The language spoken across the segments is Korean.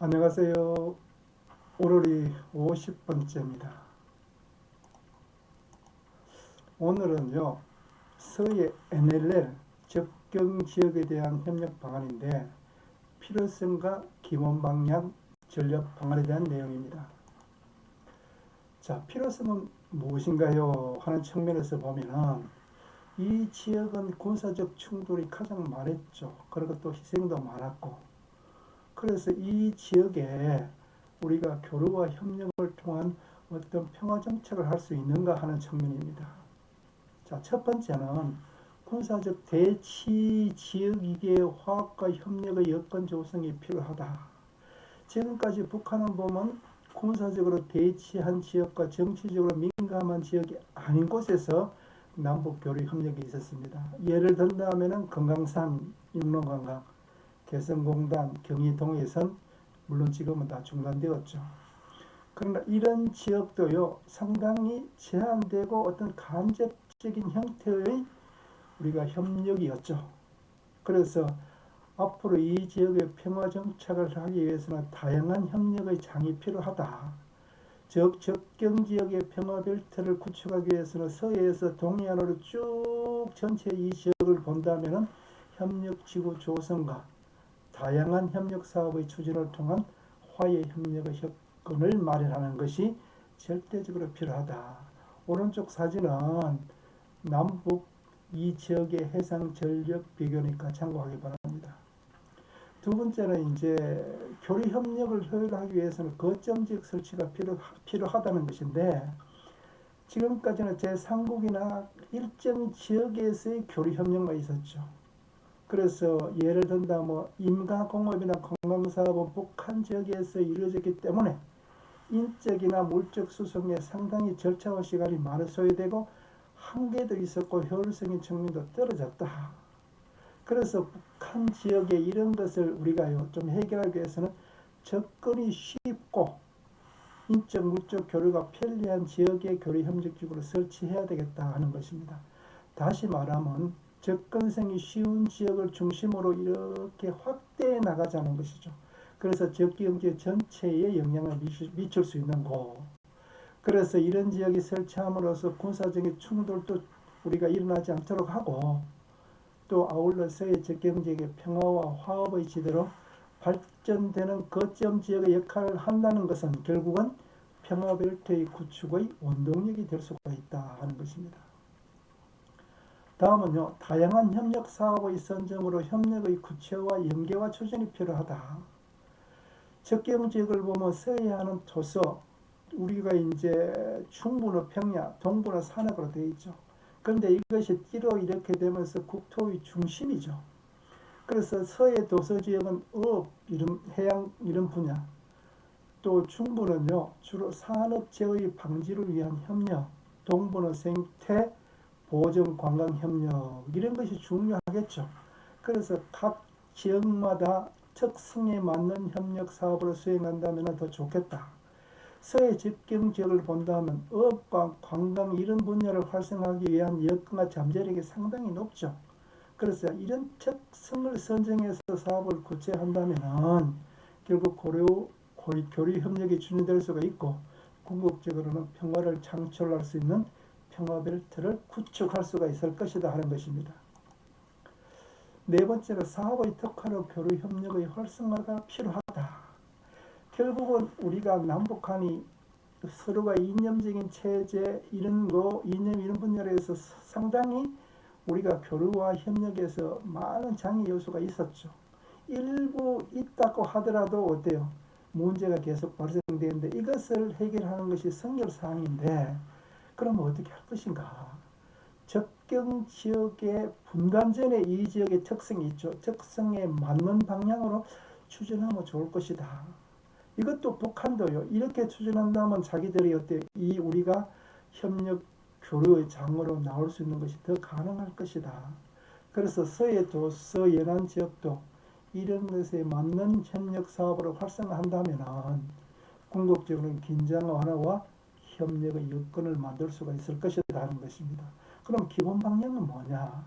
안녕하세요. 오늘이 50번째입니다. 오늘은요, 서해 NLL 접경지역에 대한 협력 방안인데 필요성과 기본 방향, 전략 방안에 대한 내용입니다. 자, 필요성은 무엇인가요? 하는 측면에서 보면은 이 지역은 군사적 충돌이 가장 많았죠. 그리고 또 희생도 많았고, 그래서 이 지역에 우리가 교류와 협력을 통한 어떤 평화 정책을 할 수 있는가 하는 측면입니다. 자, 첫 번째는 군사적 대치 지역이기에 화합과 협력의 여건 조성이 필요하다. 지금까지 북한은 보면 군사적으로 대치한 지역과 정치적으로 민감한 지역이 아닌 곳에서 남북 교류 협력이 있었습니다. 예를 든다면 금강산, 육로관광, 개성공단, 경의동해선, 물론 지금은 다 중단되었죠. 그러나 이런 지역도요, 상당히 제한되고 어떤 간접적인 형태의 우리가 협력이었죠. 그래서 앞으로 이 지역의 평화 정착을 하기 위해서는 다양한 협력의 장이 필요하다. 즉 접경 지역의 평화 벨트를 구축하기 위해서는 서해에서 동해안으로 쭉 전체 이 지역을 본다면 협력 지구 조성과 다양한 협력 사업의 추진을 통한 화해 협력의 여건을 마련하는 것이 절대적으로 필요하다. 오른쪽 사진은 남북 이 지역의 해상 전력 비교니까 참고하기 바랍니다. 두 번째는 이제 교류 협력을 효율화하기 위해서는 거점 지역 설치가 필요하다는 것인데, 지금까지는 제3국이나 일정 지역에서의 교류 협력만 있었죠. 그래서 예를 든다 임가공업이나 관광사업은 북한 지역에서 이루어졌기 때문에 인적이나 물적 수송에 상당히 절차와 시간이 많이 소요되고 한계도 있었고 효율성의 측면도 떨어졌다. 그래서 북한 지역의 이런 것을 우리가 좀 해결하기 위해서는 접근이 쉽고 인적 물적 교류가 편리한 지역의 교류 협력기구를 설치해야 되겠다 하는 것입니다. 다시 말하면 접근성이 쉬운 지역을 중심으로 이렇게 확대해 나가자는 것이죠. 그래서 지역경제 전체에 영향을 미칠 수 있는 곳. 그래서 이런 지역이 설치함으로써 군사적인 충돌도 우리가 일어나지 않도록 하고, 또 아울러 서해 접경지역의 평화와 화합의 지대로 발전되는 거점 지역의 역할을 한다는 것은 결국은 평화벨트의 구축의 원동력이 될 수가 있다 하는 것입니다. 다음은요, 다양한 협력 사업의 선정으로 협력의 구체화, 연계와 추진이 필요하다. 접경 지역을 보면 서해안은 토서, 우리가 이제 충분한 평야, 동부는 산악으로 되어 있죠. 그런데 이것이 띠로 이렇게 되면서 국토의 중심이죠. 그래서 서해 도서 지역은 업, 해양 이런 분야, 또 중부는요, 주로 산업재해의 방지를 위한 협력, 동부는 생태, 보정, 관광 협력, 이런 것이 중요하겠죠. 그래서 각 지역마다 특성에 맞는 협력 사업을 수행한다면 더 좋겠다. 서해 접경 지역을 본다면 업과 관광 이런 분야를 활성화하기 위한 여건과 잠재력이 상당히 높죠. 그래서 이런 특성을 선정해서 사업을 구체한다면 결국 교류 협력이 추진될 수가 있고, 궁극적으로는 평화를 창출할 수 있는 평화벨트를 구축할 수가 있을 것이다 하는 것입니다. 네 번째로 사업의 특화로 교류 협력의 활성화가 필요하다. 결국은 우리가 남북한이 서로가 이념적인 체제 이런 분야에서 상당히 우리가 교류와 협력에서 많은 장애 요소가 있었죠. 일부 있다고 하더라도 어때요? 문제가 계속 발생되는데 이것을 해결하는 것이 선결사항인데, 그럼 어떻게 할 것인가? 접경 지역의 분단 전에 이 지역의 특성이 있죠. 특성에 맞는 방향으로 추진하면 좋을 것이다. 이것도 북한도요. 이렇게 추진한다면 자기들이 이 우리가 협력 교류의 장으로 나올 수 있는 것이 더 가능할 것이다. 그래서 서해 연안 지역도 이런 것에 맞는 협력 사업으로 활성화한다면 궁극적으로는 긴장 완화와 협력의 여건을 만들 수가 있을 것이다 하는 것입니다. 그럼 기본 방향은 뭐냐?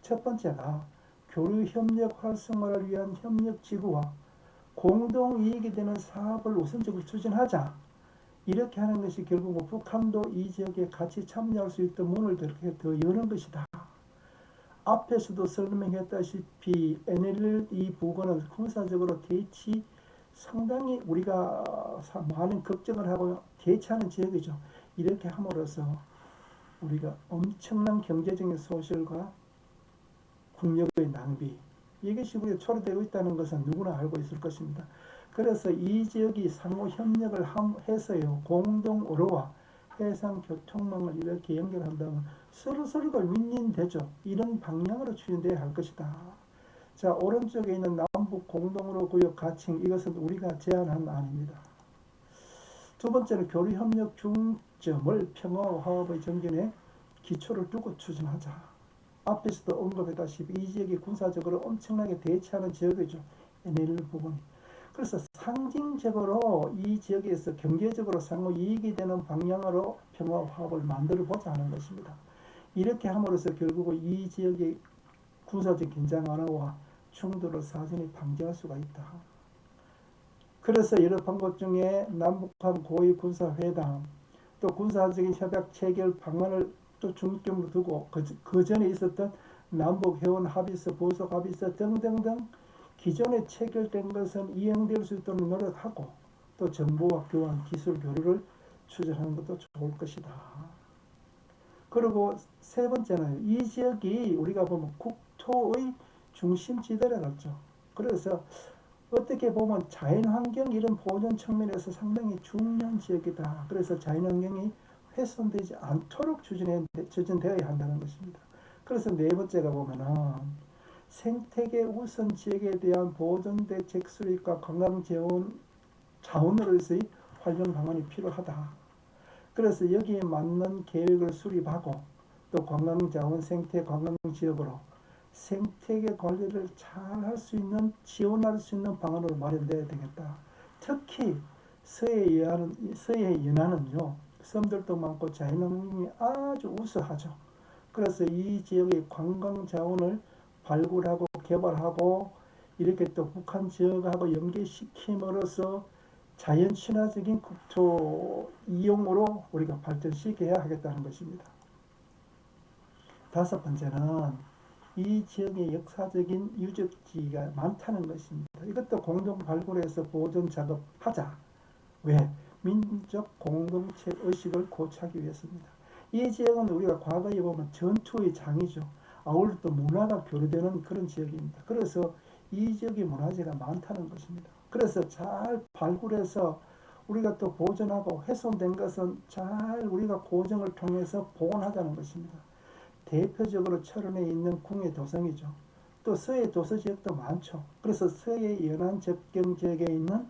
첫 번째가 교류 협력 활성화를 위한 협력 지구와 공동이익이 되는 사업을 우선적으로 추진하자. 이렇게 하는 것이 결국 북한도 이 지역에 같이 참여할 수 있도록 문을 더 여는 것이다. 앞에서도 설명했다시피 NLL 이 부근은 군사적으로 대치 상당히 우리가 많은 걱정을 하고 대치하는 지역이죠. 이렇게 함으로써 우리가 엄청난 경제적인 소실과 국력의 낭비, 이것이 우리가 초래되고 있다는 것은 누구나 알고 있을 것입니다. 그래서 이 지역이 상호 협력을 해서요, 공동으로와 해상교통망을 이렇게 연결한다면 서로가 윈윈되죠. 이런 방향으로 추진되어야 할 것이다. 자, 오른쪽에 있는 남북 공동으로 구역 가칭, 이것은 우리가 제안한 안입니다. 두 번째는 교류협력 중점을 평화와 화합의 정견에 기초를 두고 추진하자. 앞에서도 언급했다시피 이 지역이 군사적으로 엄청나게 대치하는 지역이죠. NL 부분이. 그래서 상징적으로 이 지역에서 경제적으로 상호 이익이 되는 방향으로 평화와 화합을 만들어보자 하는 것입니다. 이렇게 함으로써 결국은 이 지역의 군사적 긴장 완화와 충돌을 사전에 방지할 수가 있다. 그래서 여러 방법 중에 남북한 고위 군사회담, 또 군사적인 협약 체결 방안을 또 중점으로 두고 그 전에 있었던 남북회원 합의서, 부속 합의서 등등등 기존에 체결된 것은 이행될 수 있도록 노력하고 또 정보와 교환, 기술 교류를 추진하는 것도 좋을 것이다. 그리고 세 번째는 이 지역이 우리가 보면 국토의 중심지대라고. 그래서 어떻게 보면 자연환경 이런 보존 측면에서 상당히 중요한 지역이다. 그래서 자연환경이 훼손되지 않도록 추진되어야 한다는 것입니다. 그래서 네 번째가 보면은 생태계 우선 지역에 대한 보존 대책 수립과 관광 자원으로서의 활용 방안이 필요하다. 그래서 여기에 맞는 계획을 수립하고 또 관광 자원 생태 관광 지역으로 생태계 관리를 잘 할 수 있는, 지원할 수 있는 방안으로 마련되어야 되겠다. 특히 서해 연안은요, 섬들도 많고 자연환경이 아주 우수하죠. 그래서 이 지역의 관광 자원을 발굴하고 개발하고 이렇게 또 북한 지역하고 연계시킴으로써 자연 친화적인 국토 이용으로 우리가 발전시켜야 하겠다는 것입니다. 다섯 번째는 이 지역의 역사적인 유적지가 많다는 것입니다. 이것도 공동 발굴해서 보존 작업하자. 왜? 민족 공동체 의식을 고취하기 위해서입니다. 이 지역은 우리가 과거에 보면 전투의 장이죠. 아울러 또 문화가 교류되는 그런 지역입니다. 그래서 이 지역의 문화재가 많다는 것입니다. 그래서 잘 발굴해서 우리가 또 보존하고 훼손된 것은 잘 우리가 고정을 통해서 복원하자는 것입니다. 대표적으로 철원에 있는 궁예 도성이죠. 또 서해 도서 지역도 많죠. 그래서 서해 연안 접경 지역에 있는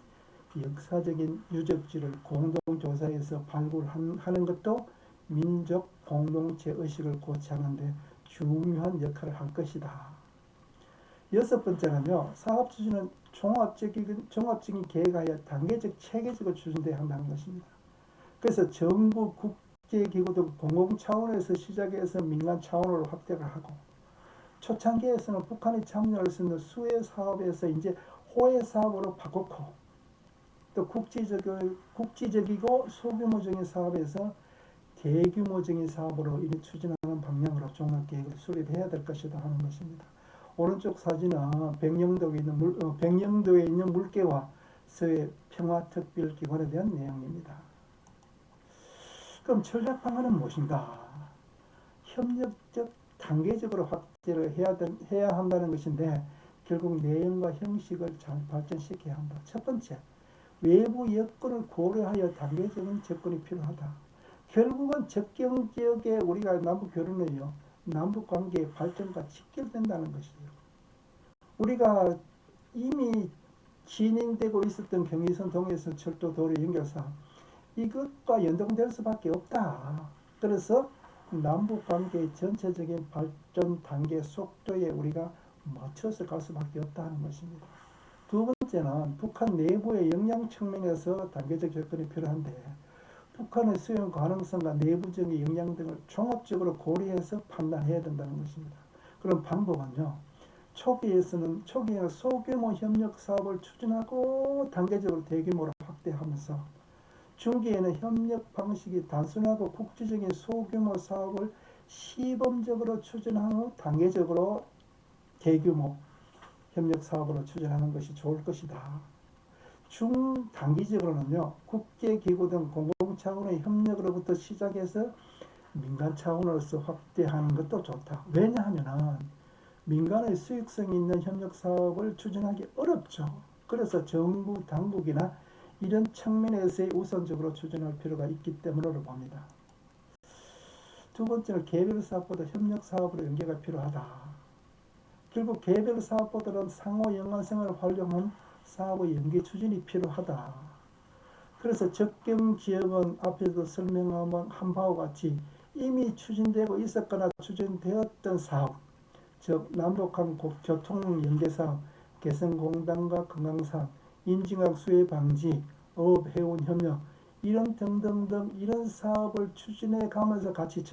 역사적인 유적지를 공동조사해서 발굴하는 것도 민족 공동체 의식을 고취하는 데 중요한 역할을 할 것이다. 여섯 번째는요, 사업 추진은 종합적인 계획하여 단계적 체계적으로 추진되어야 한다는 것입니다. 그래서 정부, 국제기구 등 공공 차원에서 시작해서 민간 차원으로 확대를 하고, 초창기에서는 북한이 참여할 수 있는 수혜 사업에서 이제 호혜 사업으로 바꿨고, 또 국지적이고 소규모적인 사업에서 대규모적인 사업으로 이를 추진하는 방향으로 종합계획을 수립해야 될 것이다 하는 것입니다. 오른쪽 사진은 백령도에 있는 물개와 서해 평화특별기관에 대한 내용입니다. 그럼 전략 방안은 무엇인가? 협력적 단계적으로 확대를 해야 한다는 것인데 결국 내용과 형식을 잘 발전시켜야 한다. 첫 번째, 외부 여건을 고려하여 단계적인 접근이 필요하다. 결국은 접경 지역에 우리가 남북 교류는요, 남북 관계의 발전과 직결된다는 것이에요. 우리가 이미 진행되고 있었던 경의선 동해선 철도 도로 연결사업, 이것과 연동될 수밖에 없다. 그래서 남북 관계의 전체적인 발전 단계 속도에 우리가 맞춰서 갈 수밖에 없다는 것입니다. 두 번째는 북한 내부의 역량 측면에서 단계적 접근이 필요한데 북한의 수용 가능성과 내부적인 역량 등을 종합적으로 고려해서 판단해야 된다는 것입니다. 그럼 방법은요, 초기에는 소규모 협력 사업을 추진하고 단계적으로 대규모로 확대하면서, 중기에는 협력 방식이 단순하고 국제적인 소규모 사업을 시범적으로 추진한 후 단계적으로 대규모 협력 사업으로 추진하는 것이 좋을 것이다. 중단기적으로는요, 국제기구 등 공공차원의 협력으로부터 시작해서 민간 차원으로서 확대하는 것도 좋다. 왜냐하면 민간의 수익성이 있는 협력 사업을 추진하기 어렵죠. 그래서 정부 당국이나 이런 측면에서 우선적으로 추진할 필요가 있기 때문으로 봅니다. 두 번째는 개별 사업보다 협력 사업으로 연계가 필요하다. 결국 개별 사업보다는 상호 연관성을 활용한 사업의 연계 추진이 필요하다. 그래서 접경 지역은 앞에도 설명한 바와 같이 이미 추진되고 있었거나 추진되었던 사업, 즉 남북한 교통 연계 사업, 개성공단과 금강사업, 임진강 수해 방지, 어업 해운 협력, 이런 등등등 이런 사업을 추진해 가면서 같이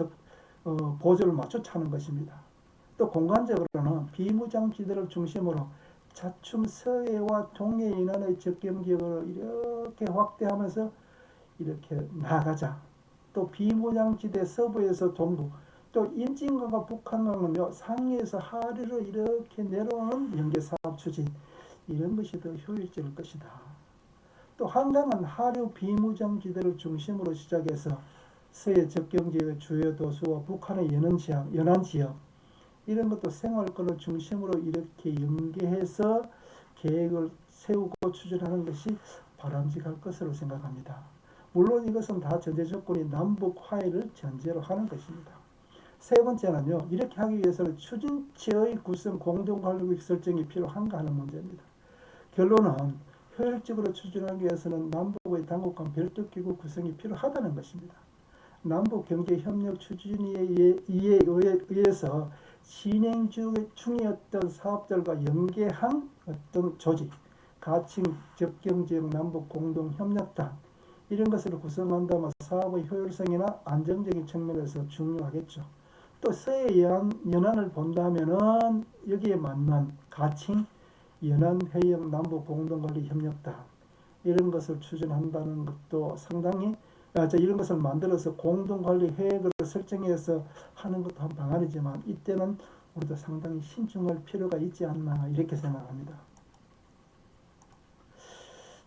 보조를 맞춰 차는 것입니다. 또 공간적으로는 비무장지대를 중심으로 자춤 서해와 동해 인근의 접경지역으로 이렇게 확대하면서 이렇게 나가자. 또 비무장지대 서부에서 동부, 또 임진강과 북한강은요, 상해에서 하류로 이렇게 내려오는 연계사업 추진, 이런 것이 더 효율적일 것이다. 또 한강은 하류 비무장지대를 중심으로 시작해서 서해 접경지역의 주요 도시와 북한의 연안 지역, 이런 것도 생활권을 중심으로 이렇게 연계해서 계획을 세우고 추진하는 것이 바람직할 것으로 생각합니다. 물론 이것은 다 전제 조건이 남북 화해를 전제로 하는 것입니다. 세 번째는요, 이렇게 하기 위해서는 추진체의 구성 공동관리구역 설정이 필요한가 하는 문제입니다. 결론은 효율적으로 추진하기 위해서는 남북의 당국 간 별도 기구 구성이 필요하다는 것입니다. 남북 경제 협력 추진위에 의해서 진행 중이었던 사업들과 연계한 어떤 조직, 가칭 접경지역 남북 공동협력단, 이런 것을 구성한다면 사업의 효율성이나 안정적인 측면에서 중요하겠죠. 또 서해 연안을 본다면은 여기에 맞는 가칭 연안해역 남북 공동관리 협력단, 이런 것을 추진한다는 것도 상당히 이런 것을 만들어서 공동관리 계획을 설정해서 하는 것도 한 방안이지만, 이때는 우리도 상당히 신중할 필요가 있지 않나 이렇게 생각합니다.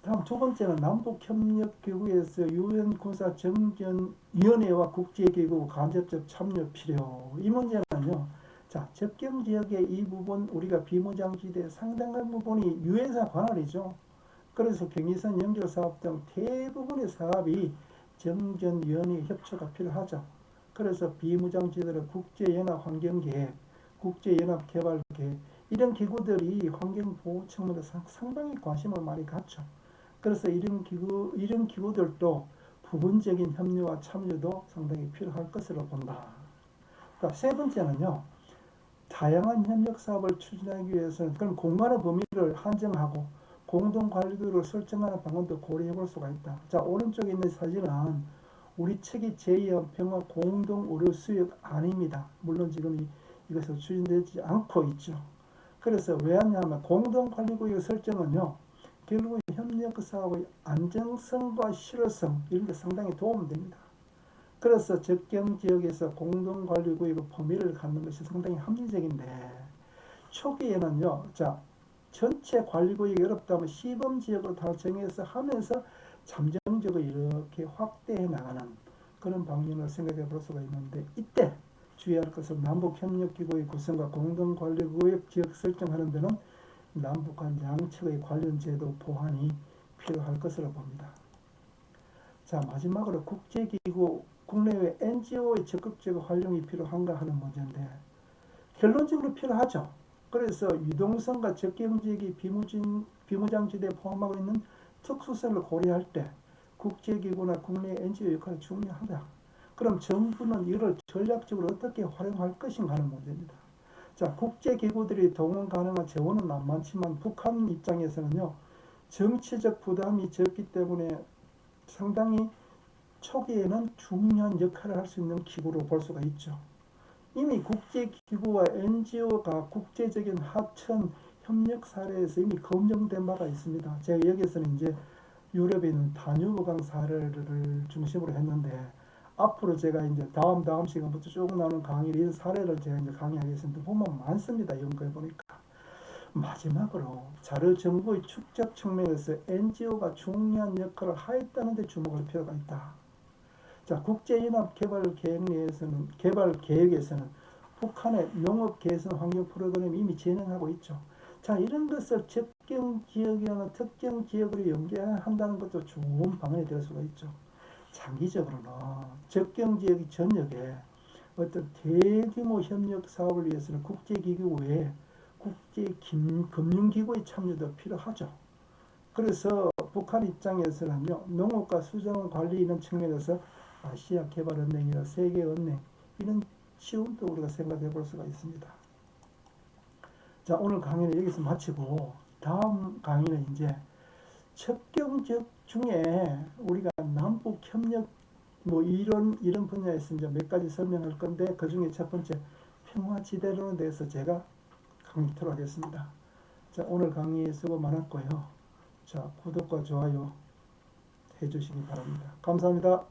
다음 두 번째는 남북협력기구에서 유엔 군사정전위원회와 국제기구 간접적 참여 필요. 이 문제는요, 자, 접경지역의 이 부분, 우리가 비무장지대 상당한 부분이 유엔사 관할이죠. 그래서 경의선 연결사업 등 대부분의 사업이 정전위원회 협조가 필요하죠. 그래서 비무장지대의 국제연합 환경계획, 국제연합개발계획, 이런 기구들이 환경보호 측면에서 상당히 관심을 많이 갖죠. 그래서 이런 기구들도 부분적인 협력과 참여도 상당히 필요할 것으로 본다. 그러니까 세 번째는요, 다양한 협력 사업을 추진하기 위해서는 그런 공간의 범위를 한정하고 공동관리구역을 설정하는 방법도 고려해 볼 수가 있다. 자, 오른쪽에 있는 사진은 우리 측이 제의한 평화 공동의료수역 아닙니다. 물론 지금 이것은 추진되지 않고 있죠. 그래서 왜 하냐면 공동관리구역 설정은요, 결국 협력 사업의 안정성과 실효성, 이런 데 상당히 도움됩니다. 그래서 접경지역에서 공동관리구역의 범위를 갖는 것이 상당히 합리적인데, 초기에는요, 자, 전체 관리구역이 어렵다면 시범지역으로 다 정해서 하면서 잠정적으로 이렇게 확대해 나가는 그런 방면을 생각해 볼 수가 있는데, 이때 주의할 것은 남북협력기구의 구성과 공동관리구역 지역 설정하는 데는 남북 간 양측의 관련 제도 보완이 필요할 것으로 봅니다. 자, 마지막으로 국제기구, 국내외 NGO의 적극적 활용이 필요한가 하는 문제인데, 결론적으로 필요하죠. 그래서 유동성과 접경지역이 비무장지대에 포함하고 있는 특수성을 고려할 때 국제기구나 국내 NGO 역할이 중요하다. 그럼 정부는 이를 전략적으로 어떻게 활용할 것인가 하는 문제입니다. 자, 국제기구들이 동원 가능한 재원은 안 많지만 북한 입장에서는요, 정치적 부담이 적기 때문에 상당히 초기에는 중요한 역할을 할 수 있는 기구로 볼 수가 있죠. 이미 국제기구와 NGO가 국제적인 하천 협력 사례에서 이미 검증된 바가 있습니다. 제가 여기서는 이제 유럽에 있는 다뉴브강 사례를 중심으로 했는데, 앞으로 제가 이제 다음 시간부터 조금 나오는 강의를 이 사례를 제가 이제 강의하겠습니다. 보면 많습니다. 연구해 보니까. 마지막으로 자료 정보의 축적 측면에서 NGO가 중요한 역할을 하였다는 데 주목할 필요가 있다. 자, 국제연합 개발 계획에서는 북한의 농업 개선 환경 프로그램이 이미 진행하고 있죠. 자, 이런 것을 접경 지역이나 특정 지역으로 연계한다는 것도 좋은 방안이 될 수가 있죠. 장기적으로는 접경 지역 전역에 어떤 대규모 협력 사업을 위해서는 국제기구 외에 국제 금융기구의 참여도 필요하죠. 그래서 북한 입장에서는요, 농업과 수자원 관리 이런 측면에서 아시아 개발은행이나 세계은행 이런 지원도 우리가 생각해 볼 수가 있습니다. 자, 오늘 강의는 여기서 마치고 다음 강의는 이제 접경 지역 중에 우리가 남북 협력 뭐 이런 분야에서 이제 몇 가지 설명할 건데, 그 중에 첫 번째 평화지대론에 대해서 제가 강의토록 하겠습니다. 자, 오늘 강의 수고 많았고요. 자, 구독과 좋아요 해주시기 바랍니다. 감사합니다.